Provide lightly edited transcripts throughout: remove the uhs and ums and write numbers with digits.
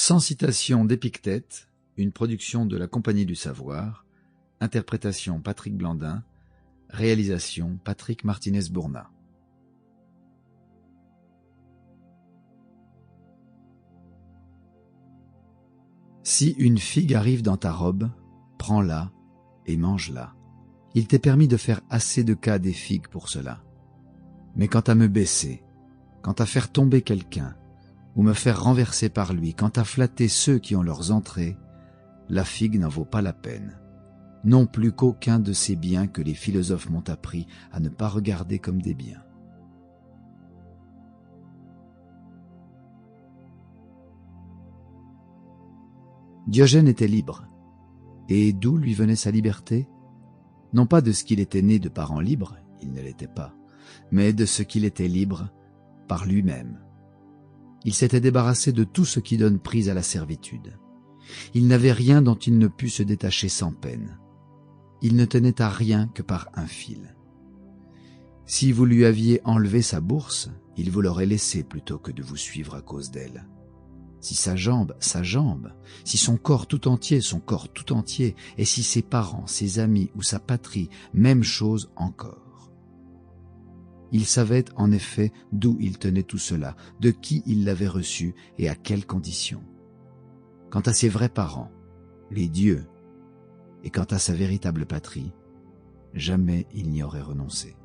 Sans citation d'Épictète, une production de la Compagnie du Savoir, interprétation Patrick Blandin, réalisation Patrick Martinez-Bourna. Si une figue arrive dans ta robe, prends-la et mange-la. Il t'est permis de faire assez de cas des figues pour cela. Mais quant à me baisser, quant à faire tomber quelqu'un, ou me faire renverser par lui, quant à flatter ceux qui ont leurs entrées, la figue n'en vaut pas la peine. Non plus qu'aucun de ces biens que les philosophes m'ont appris à ne pas regarder comme des biens. Diogène était libre. Et d'où lui venait sa liberté? Non pas de ce qu'il était né de parents libres, il ne l'était pas, mais de ce qu'il était libre par lui-même. Il s'était débarrassé de tout ce qui donne prise à la servitude. Il n'avait rien dont il ne pût se détacher sans peine. Il ne tenait à rien que par un fil. Si vous lui aviez enlevé sa bourse, il vous l'aurait laissée plutôt que de vous suivre à cause d'elle. Si sa jambe, si son corps tout entier, et si ses parents, ses amis ou sa patrie, même chose encore. Il savait en effet d'où il tenait tout cela, de qui il l'avait reçu et à quelles conditions. Quant à ses vrais parents, les dieux, et quant à sa véritable patrie, jamais il n'y aurait renoncé.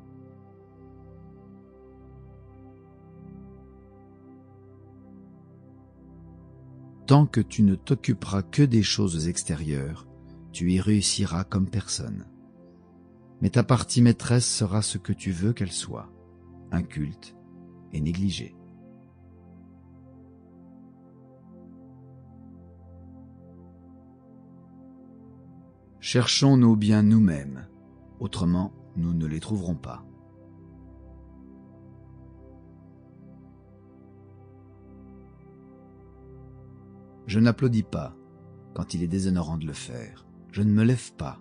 Tant que tu ne t'occuperas que des choses extérieures, tu y réussiras comme personne. Mais ta partie maîtresse sera ce que tu veux qu'elle soit, inculte et négligée. Cherchons nos biens nous-mêmes, autrement nous ne les trouverons pas. Je n'applaudis pas quand il est déshonorant de le faire. Je ne me lève pas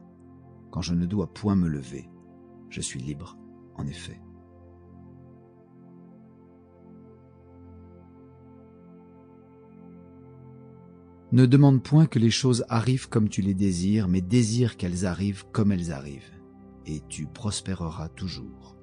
quand je ne dois point me lever. Je suis libre, en effet. Ne demande point que les choses arrivent comme tu les désires, mais désire qu'elles arrivent comme elles arrivent, et tu prospéreras toujours.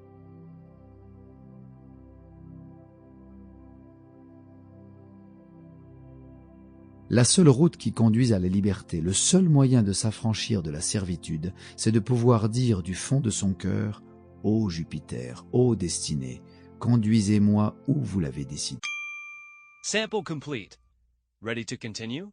La seule route qui conduise à la liberté, le seul moyen de s'affranchir de la servitude, c'est de pouvoir dire du fond de son cœur « Ô Jupiter, ô destinée, conduisez-moi où vous l'avez décidé. » Sample complete. Ready to continue?